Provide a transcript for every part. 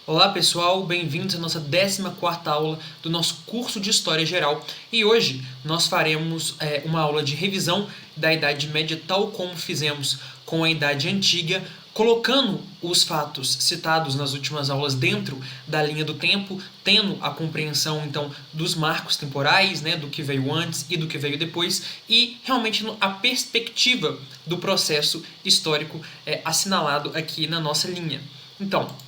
Olá pessoal, bem-vindos à nossa 14ª aula do nosso curso de História Geral. E hoje nós faremos uma aula de revisão da Idade Média, tal como fizemos com a Idade Antiga, colocando os fatos citados nas últimas aulas dentro da linha do tempo, tendo a compreensão então dos marcos temporais, do que veio antes e do que veio depois, e realmente a perspectiva do processo histórico assinalado aqui na nossa linha. Então,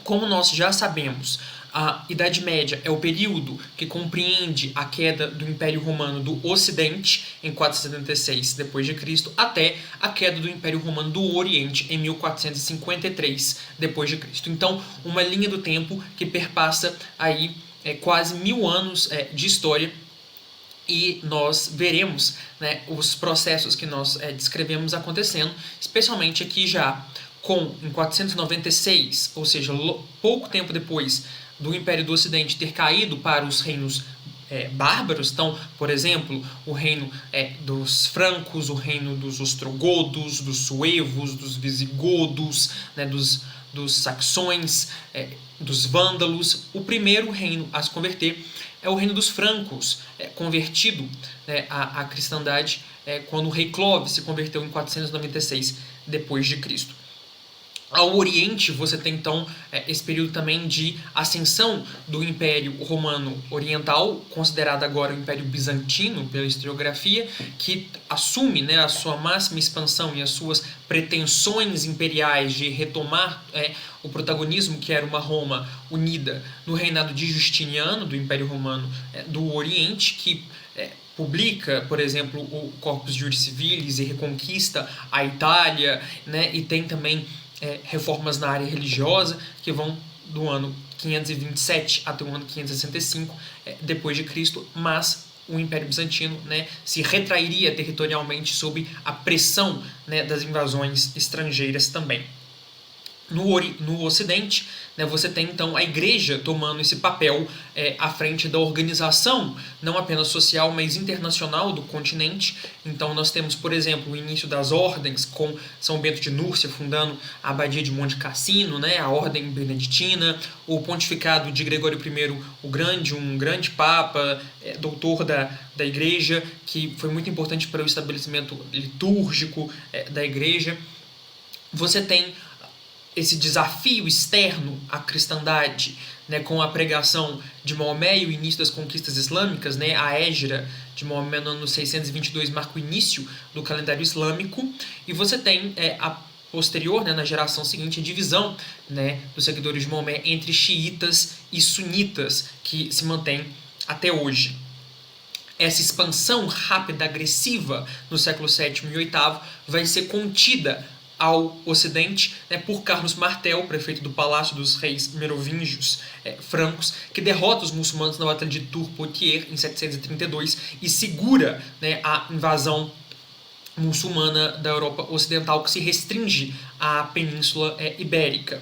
como nós já sabemos, a Idade Média é o período que compreende a queda do Império Romano do Ocidente, em 476 d.C., até a queda do Império Romano do Oriente, em 1453 d.C. Então, uma linha do tempo que perpassa aí quase 1000 anos de história, e nós veremos os processos que nós descrevemos acontecendo, especialmente aqui já em 496, ou seja, pouco tempo depois do Império do Ocidente ter caído para os reinos bárbaros. Então, por exemplo, o reino dos francos, o reino dos ostrogodos, dos suevos, dos visigodos, dos saxões, dos vândalos. O primeiro reino a se converter é o reino dos francos, convertido à cristandade quando o rei Clovis se converteu em 496 d.C. Ao Oriente, você tem então esse período também de ascensão do Império Romano Oriental, considerado agora o Império Bizantino pela historiografia, que assume a sua máxima expansão e as suas pretensões imperiais de retomar o protagonismo que era uma Roma unida no reinado de Justiniano, do Império Romano do Oriente, que publica, por exemplo, o Corpus Juris Civilis e reconquista a Itália, e tem também reformas na área religiosa que vão do ano 527 até o ano 565 depois de Cristo, mas o Império Bizantino se retrairia territorialmente sob a pressão das invasões estrangeiras também. No Ocidente, você tem então a Igreja tomando esse papel à frente da organização, não apenas social, mas internacional do continente. Então nós temos, por exemplo, o início das ordens, com São Bento de Núrcia fundando a Abadia de Monte Cassino, a Ordem Beneditina, o pontificado de Gregório I o Grande, um grande papa, doutor da Igreja, que foi muito importante para o estabelecimento litúrgico da Igreja. Você tem esse desafio externo à cristandade, com a pregação de Maomé e o início das conquistas islâmicas, a Hégira de Maomé no ano 622 marca o início do calendário islâmico, e você tem a posterior, na geração seguinte, a divisão dos seguidores de Maomé entre xiitas e sunitas, que se mantém até hoje. Essa expansão rápida, agressiva no século VII e VIII vai ser contida ao Ocidente por Carlos Martel, prefeito do Palácio dos Reis Merovingios francos, que derrota os muçulmanos na Batalha de Tours-Poitiers em 732 e segura a invasão muçulmana da Europa Ocidental, que se restringe à Península Ibérica.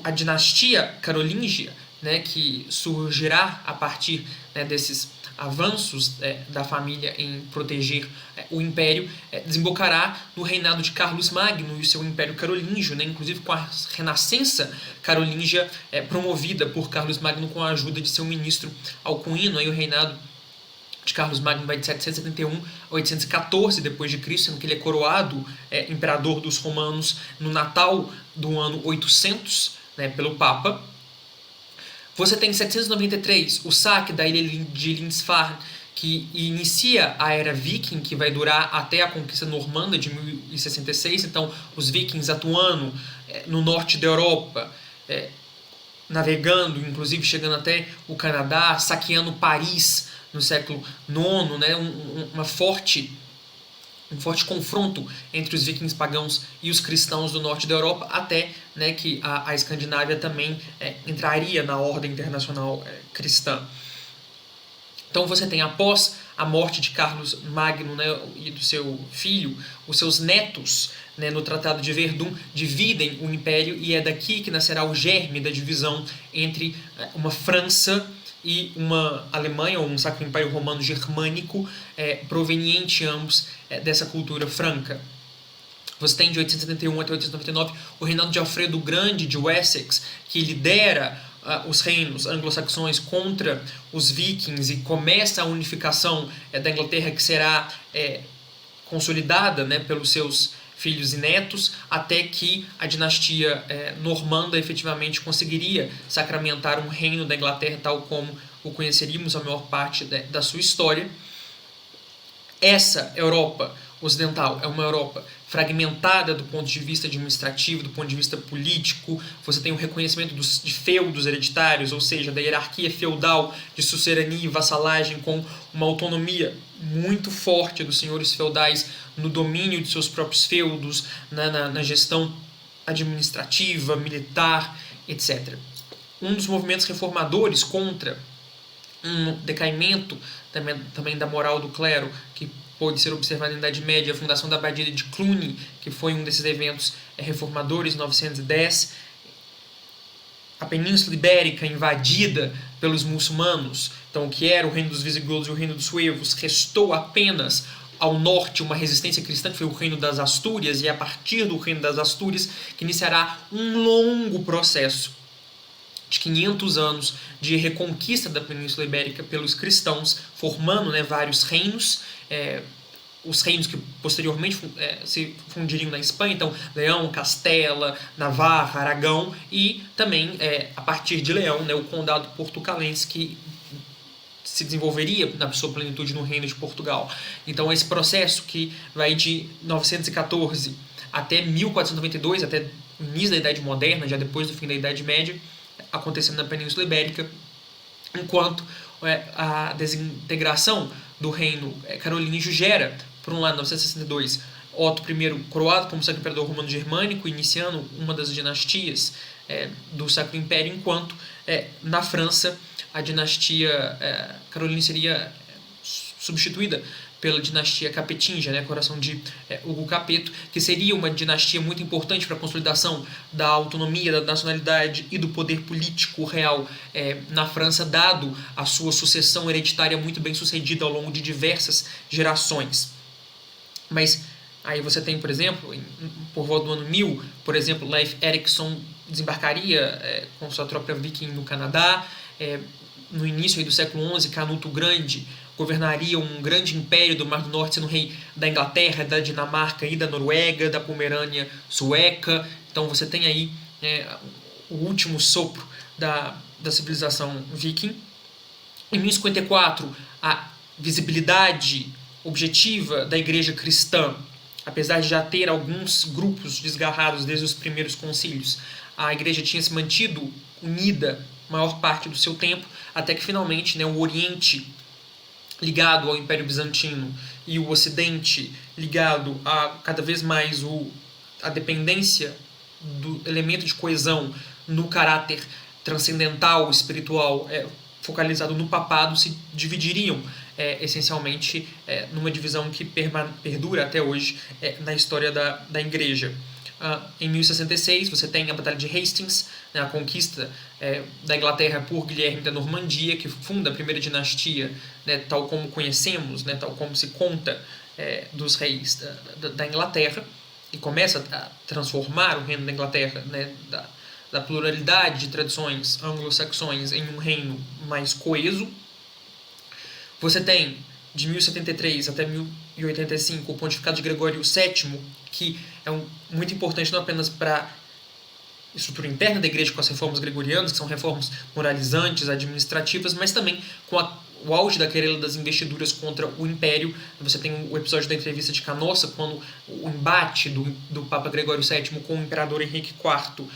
A dinastia carolíngia, que surgirá a partir desses avanços da família em proteger o império, desembocará no reinado de Carlos Magno e o seu império carolíngio, inclusive com a renascença carolíngia promovida por Carlos Magno com a ajuda de seu ministro Alcuino. Aí o reinado de Carlos Magno vai de 771 a 814 d.C., sendo que ele é coroado imperador dos romanos no Natal do ano 800 pelo Papa. Você tem em 793 o saque da ilha de Lindisfarne, que inicia a era viking, que vai durar até a conquista normanda de 1066. Então, os vikings atuando no norte da Europa, navegando, inclusive chegando até o Canadá, saqueando Paris no século IX, um forte confronto entre os vikings pagãos e os cristãos do norte da Europa, até que a Escandinávia também entraria na ordem internacional cristã. Então você tem, após a morte de Carlos Magno e do seu filho, os seus netos, no Tratado de Verdun, dividem o império, e é daqui que nascerá o germe da divisão entre uma França e uma Alemanha, ou um Sacro Império Romano Germânico, proveniente ambos dessa cultura franca. Você tem de 871 até 899 o reinado de Alfredo o Grande de Wessex, que lidera os reinos anglo-saxões contra os vikings e começa a unificação da Inglaterra, que será consolidada, né, pelos seus filhos e netos, até que a dinastia normanda efetivamente conseguiria sacramentar um reino da Inglaterra tal como o conheceríamos a maior parte da sua história. Essa Europa ocidental é uma Europa fragmentada do ponto de vista administrativo, do ponto de vista político. Você tem o reconhecimento de feudos hereditários, ou seja, da hierarquia feudal de sucerania e vassalagem, com uma autonomia muito forte dos senhores feudais no domínio de seus próprios feudos, na gestão administrativa, militar, etc. Um dos movimentos reformadores contra um decaimento também da moral do clero, que pôde ser observado na Idade Média, a fundação da Abadia de Cluny, que foi um desses eventos reformadores, em 910, a Península Ibérica invadida pelos muçulmanos, então o que era o reino dos visigodos e o reino dos suevos, restou apenas ao norte uma resistência cristã, que foi o reino das Astúrias, e é a partir do reino das Astúrias que iniciará um longo processo de 500 anos de reconquista da Península Ibérica pelos cristãos, formando, né, vários reinos, os reinos que posteriormente se fundiriam na Espanha, então Leão, Castela, Navarra, Aragão, e também, a partir de Leão, né, o condado portucalense, que se desenvolveria na sua plenitude no reino de Portugal. Então esse processo que vai de 914 até 1492, até o início da Idade Moderna, já depois do fim da Idade Média, acontecendo na Península Ibérica, enquanto a desintegração do reino carolíngio gera, por um lado, em 962, Otto I coroado como Sacro Imperador Romano Germânico, iniciando uma das dinastias do Sacro Império, enquanto na França a dinastia carolina seria substituída pela dinastia capetinga, né, coração de Hugo Capeto, que seria uma dinastia muito importante para a consolidação da autonomia, da nacionalidade e do poder político real na França, dado a sua sucessão hereditária muito bem sucedida ao longo de diversas gerações. Mas aí você tem, por exemplo, por volta do ano 1000, por exemplo, Leif Erikson desembarcaria com sua tropa viking no Canadá. No início aí do século XI, Canuto o Grande governaria um grande império do Mar do Norte, sendo rei da Inglaterra, da Dinamarca e da Noruega, da Pomerânia sueca. Então você tem aí o último sopro da civilização viking. Em 1054, a visibilidade objetiva da igreja cristã, apesar de já ter alguns grupos desgarrados desde os primeiros concílios, a igreja tinha se mantido unida maior parte do seu tempo, até que finalmente, né, o Oriente ligado ao Império Bizantino e o Ocidente ligado a cada vez mais a dependência do elemento de coesão no caráter transcendental, espiritual, focalizado no papado, se dividiriam essencialmente numa divisão que perdura até hoje na história da Igreja. Em 1066 você tem a Batalha de Hastings, né, a conquista da Inglaterra por Guilherme da Normandia, que funda a primeira dinastia, né, tal como conhecemos, né, tal como se conta dos reis da Inglaterra, e começa a transformar o reino da Inglaterra, né, da pluralidade de tradições anglo-saxões em um reino mais coeso. Você tem, de 1073 até 1085, o pontificado de Gregório VII, que é muito importante não apenas para a estrutura interna da igreja com as reformas gregorianas, que são reformas moralizantes, administrativas, mas também com o auge da querela das investiduras contra o Império. Você tem o episódio da entrevista de Canossa, quando o embate do Papa Gregório VII com o imperador Henrique IV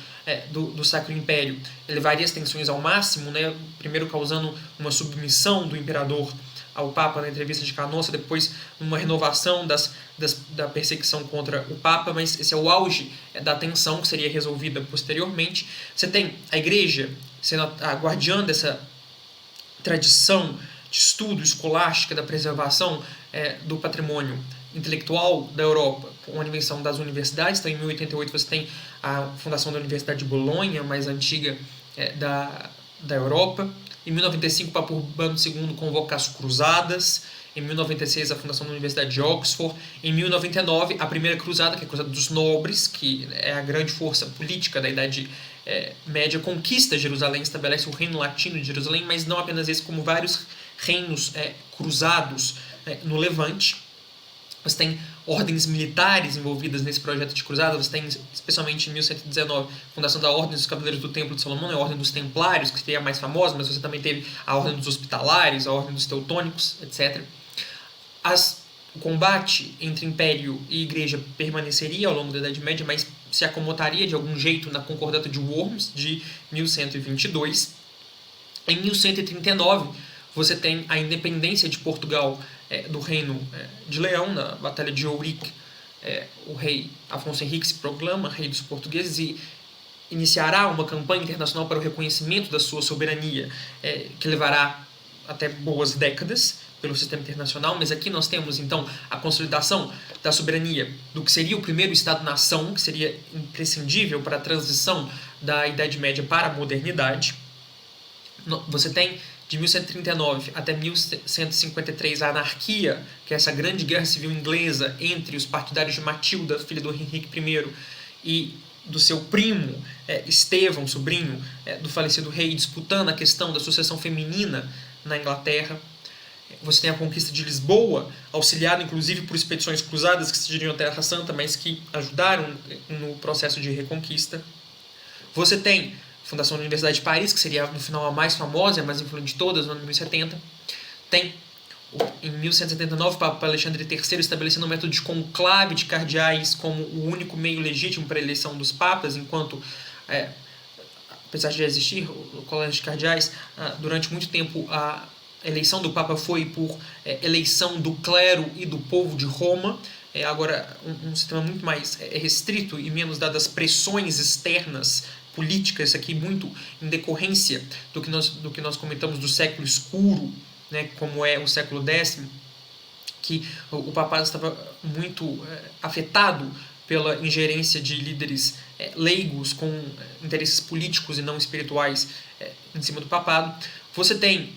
do Sacro Império elevaria as tensões ao máximo, né? Primeiro causando uma submissão do imperador ao Papa na entrevista de Canossa, depois uma renovação da perseguição contra o Papa, mas esse é o auge da tensão que seria resolvida posteriormente. Você tem a Igreja sendo a guardiã dessa tradição de estudo escolástica, da preservação do patrimônio intelectual da Europa, com a invenção das universidades. Então, em 1088 você tem a fundação da Universidade de Bolonha, mais antiga da Europa. Em 1095, o Papa Urbano II convoca as Cruzadas. Em 1096, a fundação da Universidade de Oxford. Em 1099, a primeira cruzada, que é a Cruzada dos Nobres, que é a grande força política da Idade Média, conquista Jerusalém, estabelece o Reino Latino de Jerusalém, mas não apenas esse, como vários reinos cruzados no Levante. Você tem ordens militares envolvidas nesse projeto de cruzada. Você tem, especialmente em 1119, a fundação da Ordem dos Cavaleiros do Templo de Salomão, a Ordem dos Templários, que seria a mais famosa, mas você também teve a Ordem dos Hospitalários, a Ordem dos Teutônicos, etc. O combate entre Império e Igreja permaneceria ao longo da Idade Média, mas se acomodaria de algum jeito na Concordato de Worms, de 1122. Em 1139, você tem a independência de Portugal do Reino de Leão, na Batalha de Ourique. O rei Afonso Henrique se proclama rei dos portugueses e iniciará uma campanha internacional para o reconhecimento da sua soberania, que levará até boas décadas pelo sistema internacional, mas aqui nós temos então a consolidação da soberania do que seria o primeiro Estado-nação, que seria imprescindível para a transição da Idade Média para a modernidade. Você tem de 1139 até 1153 a anarquia, que é essa grande guerra civil inglesa entre os partidários de Matilda, filha do Henrique I, e do seu primo Estevão, sobrinho do falecido rei, disputando a questão da sucessão feminina na Inglaterra. Você tem a conquista de Lisboa, auxiliada inclusive por expedições cruzadas que se dirigiam à Terra Santa, mas que ajudaram no processo de reconquista. Você tem a fundação da Universidade de Paris, que seria no final a mais famosa e a mais influente de todas, no ano 1070. Tem, em 1179, o Papa Alexandre III estabelecendo um método de conclave de cardeais como o único meio legítimo para a eleição dos papas, enquanto, apesar de existir o colégio de cardeais, durante muito tempo a eleição do Papa foi por eleição do clero e do povo de Roma. Agora um sistema muito mais restrito e menos dadas pressões externas políticas, isso aqui muito em decorrência do que nós comentamos do século escuro, né, como é o século X, que o papado estava muito afetado pela ingerência de líderes leigos com interesses políticos e não espirituais em cima do papado. Você tem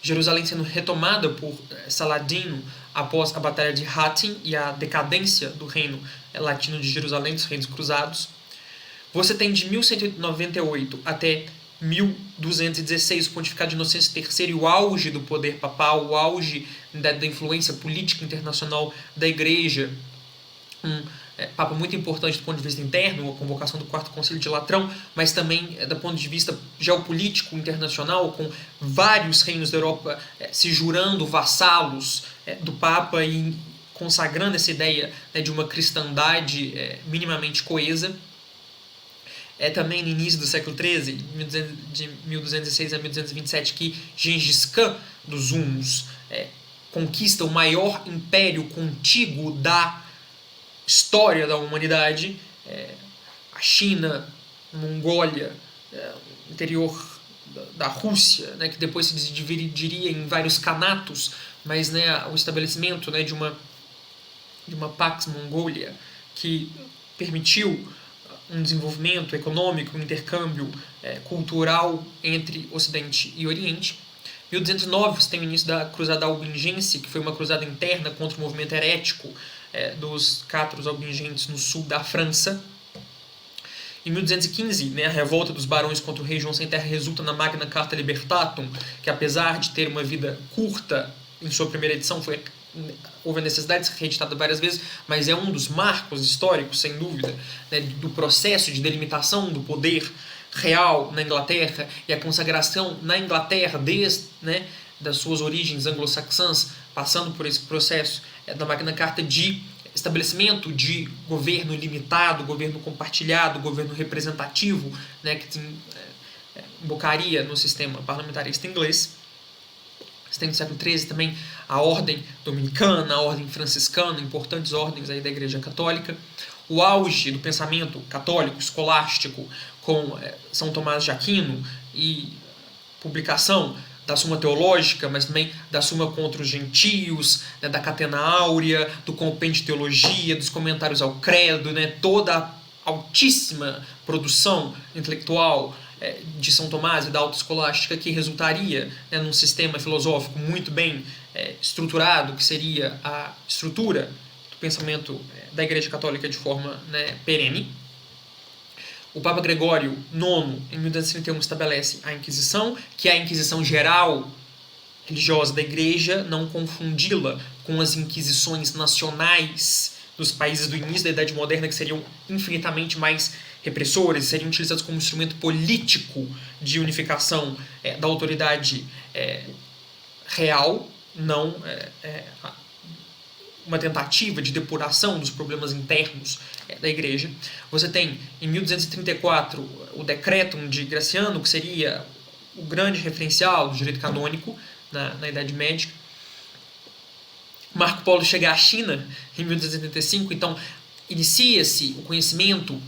Jerusalém sendo retomada por Saladino após a Batalha de Hattin e a decadência do reino latino de Jerusalém, dos reinos cruzados. Você tem de 1198 até 1216 o pontificado de Inocêncio III e o auge do poder papal, o auge da influência política internacional da Igreja. Papa muito importante do ponto de vista interno, a convocação do Quarto Concílio de Latrão, mas também do ponto de vista geopolítico internacional, com vários reinos da Europa se jurando vassalos do Papa e consagrando essa ideia de uma cristandade minimamente coesa. Também no início do século XIII, de 1206 a 1227, que Gengis Khan dos Hunos conquista o maior império contíguo da história da humanidade, a China, a Mongólia, interior da Rússia, que depois se dividiria em vários kanatos, mas o estabelecimento de uma Pax Mongolia que permitiu um desenvolvimento econômico, um intercâmbio cultural entre Ocidente e Oriente. Em 1209 você tem o início da Cruzada Albingense, que foi uma cruzada interna contra o movimento herético dos cátaros albingentes no sul da França. Em 1215, a revolta dos barões contra o rei João Sem Terra resulta na Magna Carta Libertatum, que apesar de ter uma vida curta em sua primeira edição, houve a necessidade de ser reeditada várias vezes, mas é um dos marcos históricos, sem dúvida, do processo de delimitação do poder real na Inglaterra e a consagração na Inglaterra desde das suas origens anglo-saxãs, passando por esse processo da Magna Carta de estabelecimento de governo limitado, governo compartilhado, governo representativo, que embocaria no sistema parlamentarista inglês. Você tem no século XIII também a ordem dominicana, a ordem franciscana, importantes ordens aí da Igreja Católica. O auge do pensamento católico, escolástico, com São Tomás de Aquino e publicação da Suma Teológica, mas também da Suma contra os Gentios, da Catena Áurea, do Compêndio de Teologia, dos comentários ao Credo, toda a altíssima produção intelectual de São Tomás e da autoescolástica, que resultaria, né, num sistema filosófico muito bem estruturado, que seria a estrutura do pensamento da Igreja Católica de forma, né, perene. O Papa Gregório IX, em 1231, estabelece a Inquisição, que é a Inquisição geral religiosa da Igreja, não confundi-la com as inquisições nacionais dos países do início da Idade Moderna, que seriam infinitamente mais repressoras, seriam utilizados como instrumento político de unificação da autoridade real, não uma tentativa de depuração dos problemas internos da Igreja. Você tem, em 1234, o Decretum de Graciano, que seria o grande referencial do direito canônico na Idade Média. Marco Polo chega à China em 1285, então inicia-se o conhecimento,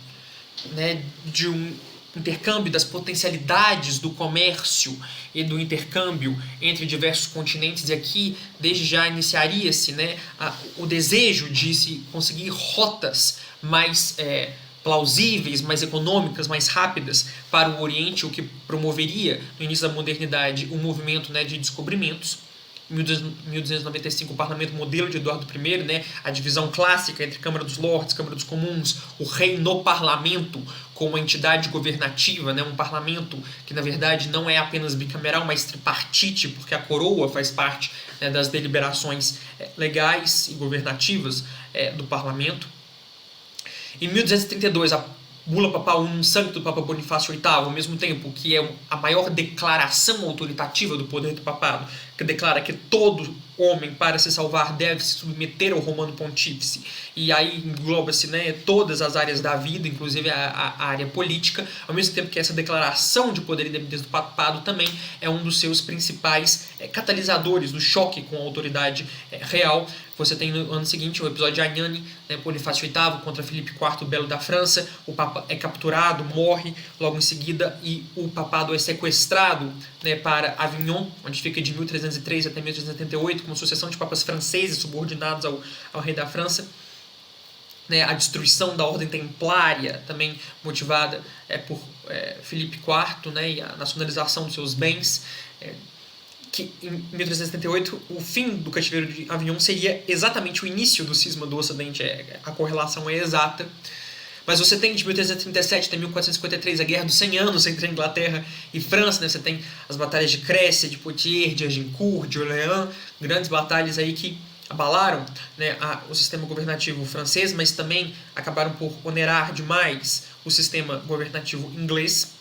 né, de um intercâmbio das potencialidades do comércio e do intercâmbio entre diversos continentes, e aqui desde já iniciaria-se, né, o desejo de se conseguir rotas mais plausíveis, mais econômicas, mais rápidas para o Oriente, o que promoveria no início da modernidade um movimento, né, de descobrimentos. Em 1295, o parlamento modelo de Eduardo I, né, a divisão clássica entre Câmara dos Lordes, Câmara dos Comuns, o rei no parlamento como entidade governativa, né, um parlamento que na verdade não é apenas bicameral, mas tripartite, porque a coroa faz parte, né, das deliberações legais e governativas do parlamento. Em 1232, a Bula Papal Unum Sancti do Papa Bonifácio VIII, ao mesmo tempo que é a maior declaração autoritativa do poder do papado, que declara que todo homem, para se salvar, deve se submeter ao Romano Pontífice, e aí engloba-se, né, todas as áreas da vida, inclusive a área política, ao mesmo tempo que essa declaração de poder e independência do papado também é um dos seus principais catalisadores do choque com a autoridade real. Você tem no ano seguinte o episódio de Agnani, né, Bonifácio VIII contra Filipe IV Belo da França. O Papa é capturado, morre logo em seguida, e o papado é sequestrado, né, para Avignon, onde fica de 1303 até 1378, com uma sucessão de papas franceses subordinados ao rei da França. Né, a destruição da ordem templária, também motivada por Filipe IV, né, e a nacionalização dos seus bens. Que em 1378, o fim do cativeiro de Avignon seria exatamente o início do cisma do Ocidente, a correlação é exata. Mas você tem de 1337 até 1453 a Guerra dos 100 Anos entre a Inglaterra e França, né? Você tem as batalhas de Crécy, de Poitiers, de Agincourt, de Orléans, grandes batalhas aí que abalaram, né, o sistema governativo francês, mas também acabaram por onerar demais o sistema governativo inglês.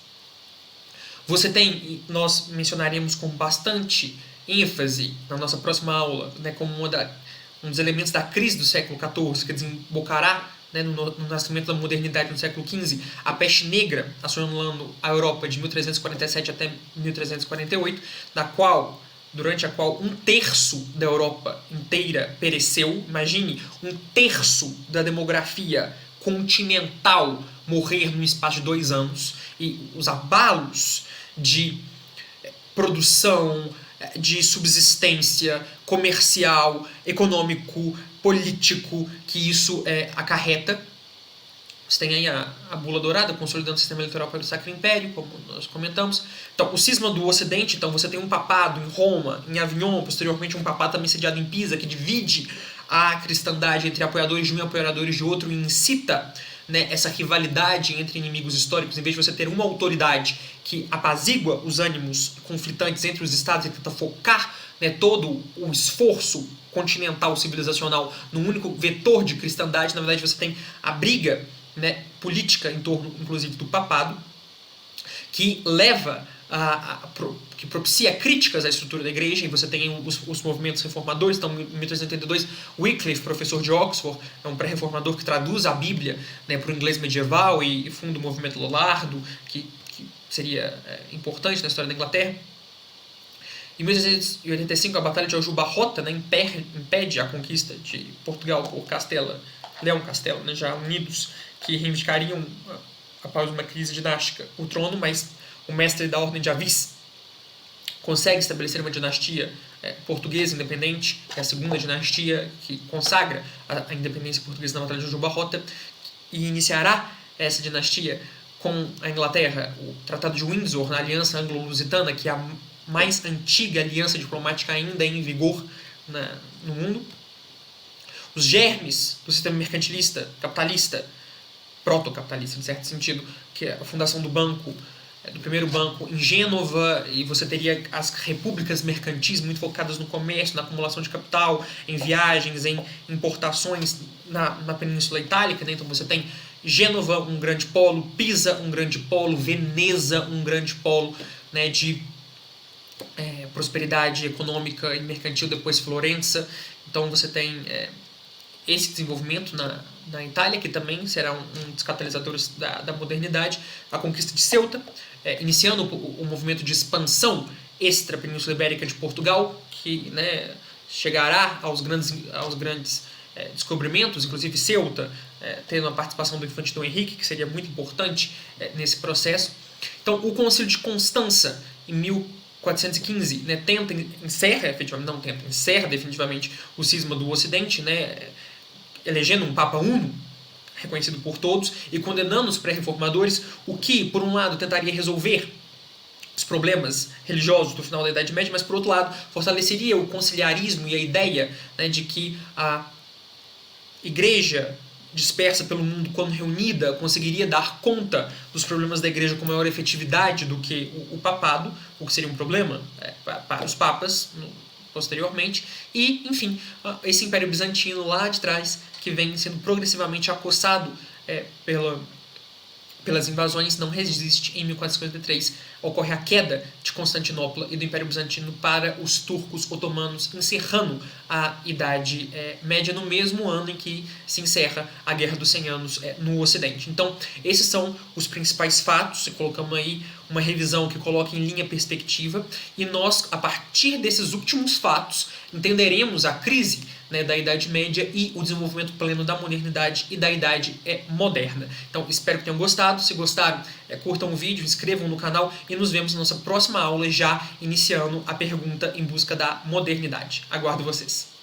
Você tem, nós mencionaremos com bastante ênfase na nossa próxima aula, né, como um dos elementos da crise do século XIV, que desembocará, né, no nascimento da modernidade no século XV, a peste negra assolando a Europa de 1347 até 1348, durante a qual 1/3 da Europa inteira pereceu. Imagine, 1/3 da demografia continental morrer no espaço de 2 anos, e os abalos de produção, de subsistência comercial, econômico, político que isso acarreta. Você tem aí a Bula Dourada, consolidando o sistema eleitoral pelo Sacro Império, como nós comentamos. Então, o cisma do Ocidente, então você tem um papado em Roma, em Avignon, posteriormente um papado também sediado em Pisa, que divide a cristandade entre apoiadores de um e apoiadores de outro, e incita, né, essa rivalidade entre inimigos históricos. Em vez de você ter uma autoridade que apazigua os ânimos conflitantes entre os estados e tenta focar, né, todo o esforço continental civilizacional num único vetor de cristandade, na verdade você tem a briga, né, política em torno, inclusive, do papado, que leva que propicia críticas à estrutura da igreja, e você tem os movimentos reformadores. Então, em 1382, Wycliffe, professor de Oxford, é um pré-reformador que traduz a Bíblia, né, para o inglês medieval e funda o movimento Lollardo, que seria importante na história da Inglaterra. Em 1685, a Batalha de Aljubarrota, né, impede a conquista de Portugal por Leão Castelo, né, já unidos, que reivindicariam, após uma crise dinástica, o trono, mas o mestre da Ordem de Avis consegue estabelecer uma dinastia portuguesa independente, que é a segunda dinastia que consagra a independência portuguesa na Batalha de Aljubarrota, e iniciará essa dinastia com a Inglaterra, o Tratado de Windsor, na Aliança Anglo-Lusitana, que é a mais antiga aliança diplomática ainda em vigor no mundo. Os germes do sistema mercantilista, capitalista, proto-capitalista, em certo sentido, que é a fundação do primeiro banco em Gênova, e você teria as repúblicas mercantis muito focadas no comércio, na acumulação de capital, em viagens, em importações na Península Itálica, né? Então você tem Gênova, um grande polo, Pisa, um grande polo, Veneza, um grande polo, né, de prosperidade econômica e mercantil, depois Florença. Então você tem esse desenvolvimento na Itália, que também será um dos catalisadores da modernidade, a conquista de Ceuta, iniciando o movimento de expansão extra-Península Ibérica de Portugal, que, né, chegará aos grandes descobrimentos, inclusive Ceuta, tendo a participação do infante Dom Henrique, que seria muito importante nesse processo. Então, o Concílio de Constança, em 1415, né, encerra definitivamente o cisma do Ocidente, né, elegendo um Papa Uno, reconhecido por todos, e condenando os pré-reformadores, o que, por um lado, tentaria resolver os problemas religiosos do final da Idade Média, mas, por outro lado, fortaleceria o conciliarismo e a ideia, né, de que a Igreja dispersa pelo mundo, quando reunida, conseguiria dar conta dos problemas da Igreja com maior efetividade do que o papado, o que seria um problema para os papas posteriormente, e, enfim, esse Império Bizantino lá de trás, que vem sendo progressivamente acossado pelas invasões, não resiste. Em 1453 ocorre a queda de Constantinopla e do Império Bizantino para os turcos otomanos, encerrando a Idade Média no mesmo ano em que se encerra a Guerra dos 100 Anos no Ocidente. Então, esses são os principais fatos, colocamos aí uma revisão que coloca em linha perspectiva, e nós, a partir desses últimos fatos, entenderemos a crise, né, da Idade Média e o desenvolvimento pleno da modernidade e da Idade Moderna. Então, espero que tenham gostado. Se gostaram, curtam o vídeo, inscrevam no canal e nos vemos na nossa próxima aula, já iniciando a pergunta em busca da modernidade. Aguardo vocês.